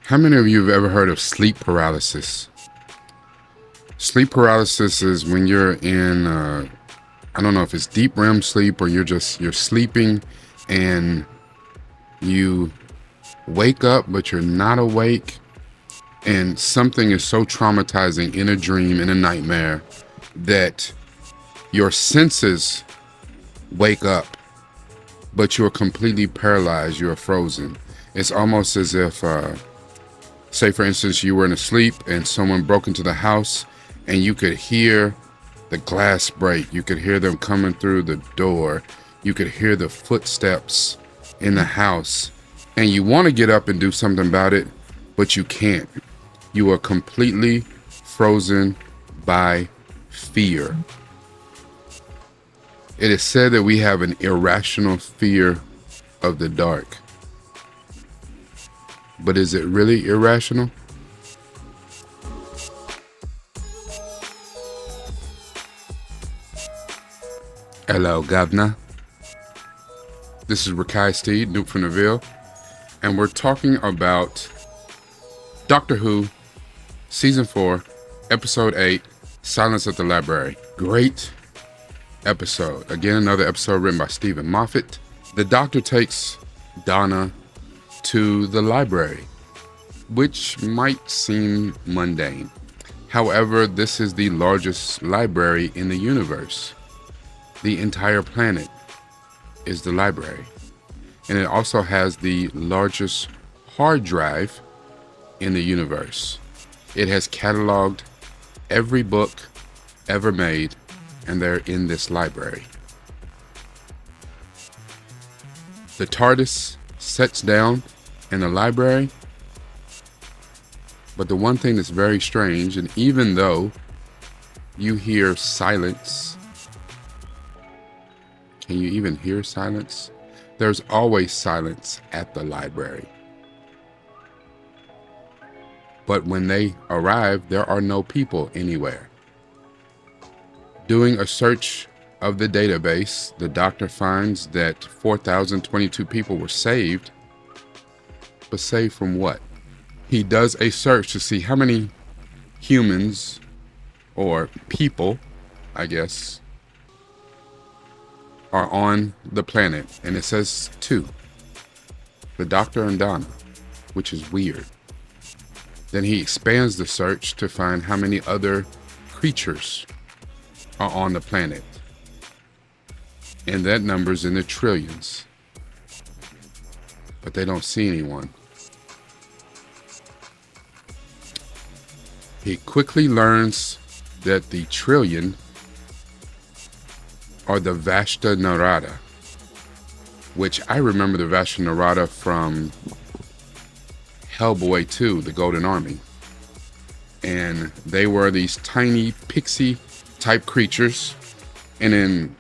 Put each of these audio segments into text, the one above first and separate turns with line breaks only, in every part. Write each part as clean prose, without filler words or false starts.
How many of you have ever heard of sleep paralysis? Sleep paralysis is when you're in, I don't know if it's deep REM sleep or you're sleeping and you wake up, but you're not awake. And something is so traumatizing in a dream, in a nightmare, that your senses wake up, but you're completely paralyzed. You're frozen. It's almost as if, say for instance, you were in a sleep and someone broke into the house and you could hear the glass break. You could hear them coming through the door. You could hear the footsteps in the house. And you want to get up and do something about it, but you can't. You are completely frozen by fear. It is said that we have an irrational fear of the dark. But is it really irrational? Hello, Governor. This is Rakai Steed, nupefromdaville, and we're talking about Doctor Who, Season 4, Episode 8, Silence at the Library. Great episode. Again, another episode written by Stephen Moffat. The Doctor takes Donna to the library, which might seem mundane. However, this is the largest library in the universe. The entire planet is the library. And it also has the largest hard drive in the universe. It has cataloged every book ever made, and they're in this library. The TARDIS sets down in the library, but the one thing that's very strange, and even though you hear silence, can you even hear silence? There's always silence at the library. But when they arrive, there are no people anywhere. Doing a search of the database, the Doctor finds that 4,022 people were saved. But saved from what? He does a search to see how many humans, or people, I guess, are on the planet. And it says 2. The Doctor and Donna, which is weird. Then he expands the search to find how many other creatures are on the planet. And that number's in the trillions. But they don't see anyone. He quickly learns that the trillion are the Vashta Nerada, which I remember the Vashta Nerada from Hellboy 2, The Golden Army. And they were these tiny pixie type creatures. And in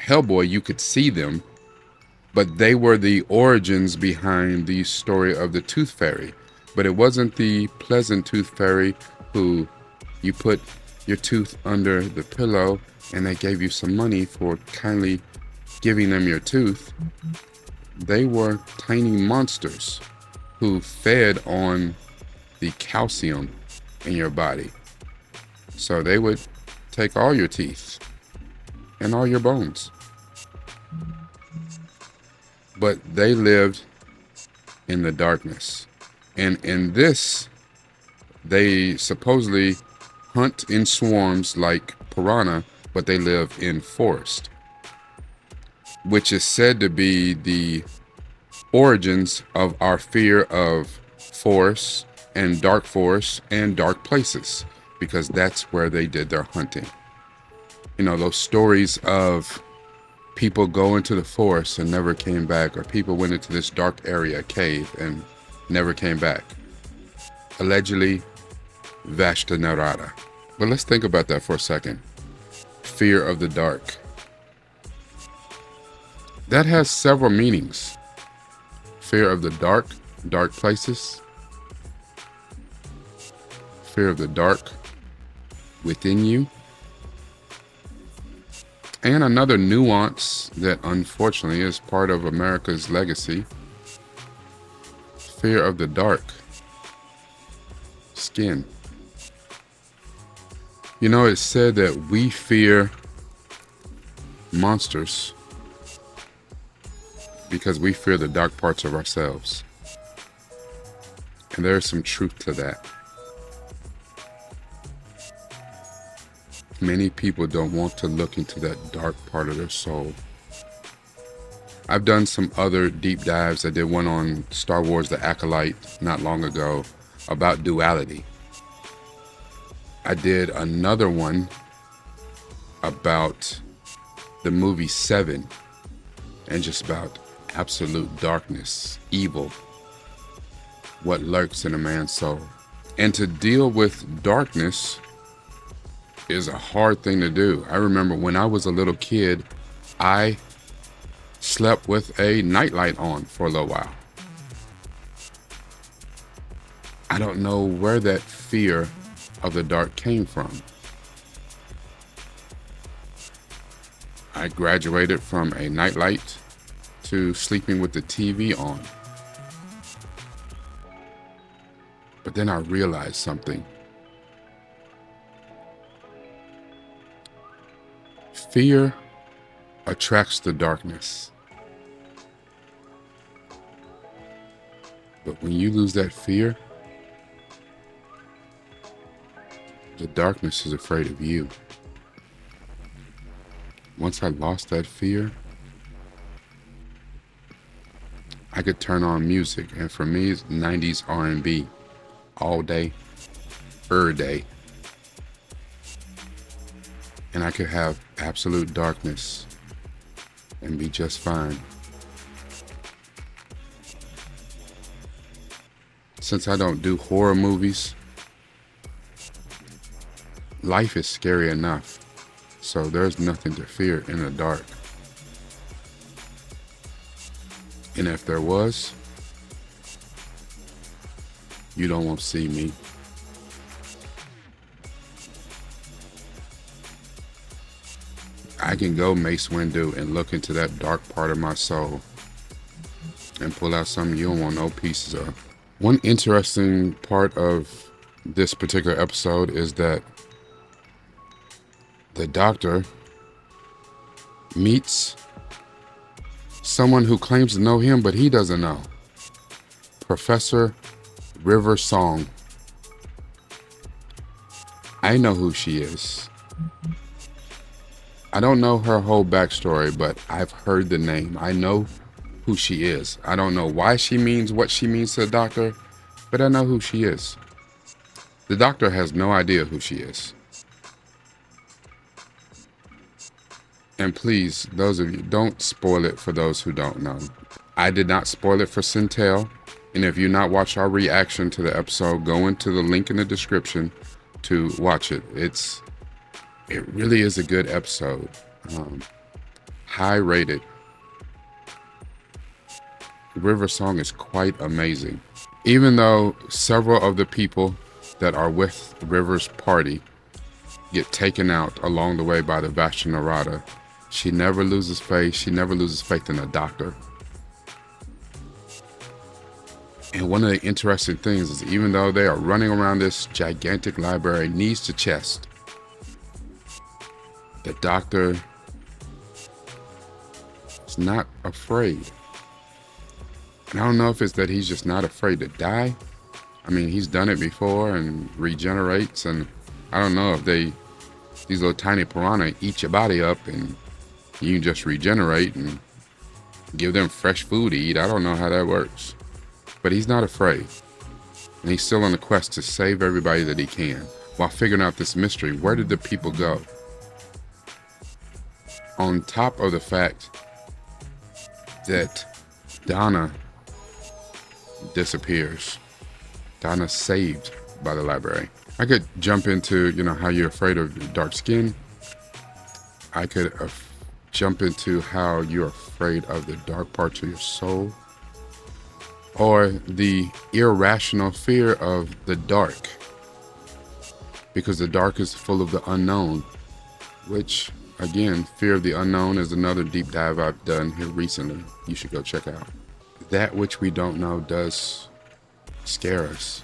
Hellboy, you could see them, but they were the origins behind the story of the Tooth Fairy. But it wasn't the pleasant Tooth Fairy who you put your tooth under the pillow and they gave you some money for kindly giving them your tooth. They were tiny monsters who fed on the calcium in your body. So they would take all your teeth and all your bones. But they lived in the darkness. And in this, they supposedly hunt in swarms like piranha, but they live in forest, which is said to be the origins of our fear of forests and dark places, because that's where they did their hunting. You know, those stories of people go into the forest and never came back, or people went into this dark area, cave, and never came back. Allegedly, Vashta Nerada. But let's think about that for a second. Fear of the dark. That has several meanings. Fear of the dark places. Fear of the dark within you. And another nuance that unfortunately is part of America's legacy. Fear of the dark skin. You know, it's said that we fear monsters because we fear the dark parts of ourselves. And there is some truth to that. Many people don't want to look into that dark part of their soul. I've done some other deep dives. I did one on Star Wars The Acolyte not long ago about duality. I did another one about the movie Seven and just about absolute darkness, evil, what lurks in a man's soul. And to deal with darkness is a hard thing to do. I remember when I was a little kid, I slept with a nightlight on for a little while. I don't know where that fear of the dark came from. I graduated from a nightlight to sleeping with the TV on. But then I realized something. Fear attracts the darkness. But when you lose that fear, the darkness is afraid of you. Once I lost that fear, I could turn on music, and for me, it's 90s R&B all day, every day. And I could have absolute darkness and be just fine. Since I don't do horror movies, life is scary enough, so there's nothing to fear in the dark. And if there was, you don't want to see me. I can go Mace Windu and look into that dark part of my soul and pull out something you don't want no pieces of. One interesting part of this particular episode is that the doctor meets someone who claims to know him, but he doesn't know. Professor River Song. I know who she is. I don't know her whole backstory, but I've heard the name. I know who she is. I don't know why she means what she means to the doctor, but I know who she is. The doctor has no idea who she is. And please, those of you, don't spoil it for those who don't know. I did not spoil it for Centel. And if you've not watched our reaction to the episode, go into the link in the description to watch it. It really is a good episode. High rated. River Song is quite amazing. Even though several of the people that are with River's party get taken out along the way by the Vashta Nerada, she never loses faith. She never loses faith in the doctor. And one of the interesting things is even though they are running around this gigantic library, knees to chest, the doctor is not afraid. And I don't know if it's that he's just not afraid to die. I mean, he's done it before and regenerates. And I don't know if these little tiny piranha eat your body up and you can just regenerate and give them fresh food to eat. I don't know how that works. But he's not afraid. And he's still on the quest to save everybody that he can while figuring out this mystery. Where did the people go? On top of the fact that Donna disappears. Donna's saved by the library. I could jump into, how you're afraid of dark skin. I could jump into how you're afraid of the dark parts of your soul. Or the irrational fear of the dark. Because the dark is full of the unknown. Which, again, fear of the unknown is another deep dive I've done here recently. You should go check out. That which we don't know does scare us.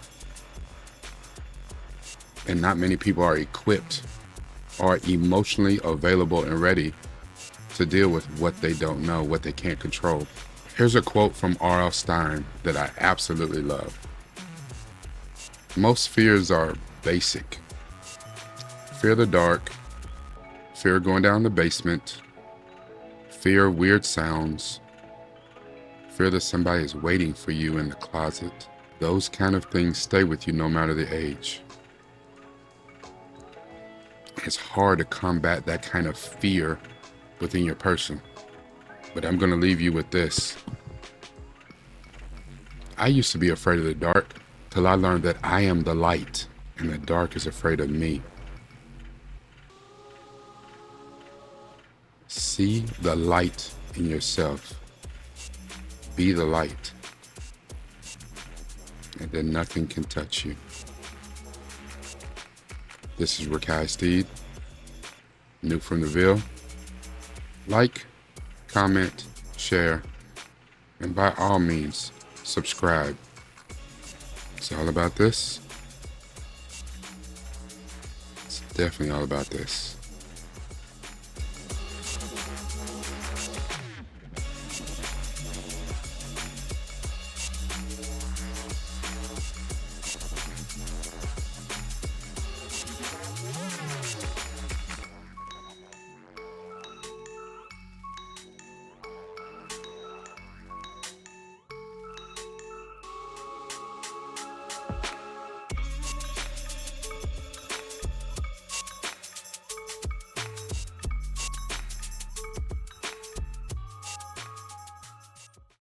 And not many people are equipped or emotionally available and ready to deal with what they don't know, what they can't control. Here's a quote from R.L. Stine that I absolutely love. Most fears are basic. Fear the dark, fear going down the basement, fear weird sounds, fear that somebody is waiting for you in the closet. Those kind of things stay with you no matter the age. It's hard to combat that kind of fear within your person. But I'm going to leave you with this. I used to be afraid of the dark till I learned that I am the light and the dark is afraid of me. See the light in yourself. Be the light. And then nothing can touch you. This is Rakai Steed, nupefromdaville. Like, comment, share, and by all means, subscribe. It's all about this. It's definitely all about this.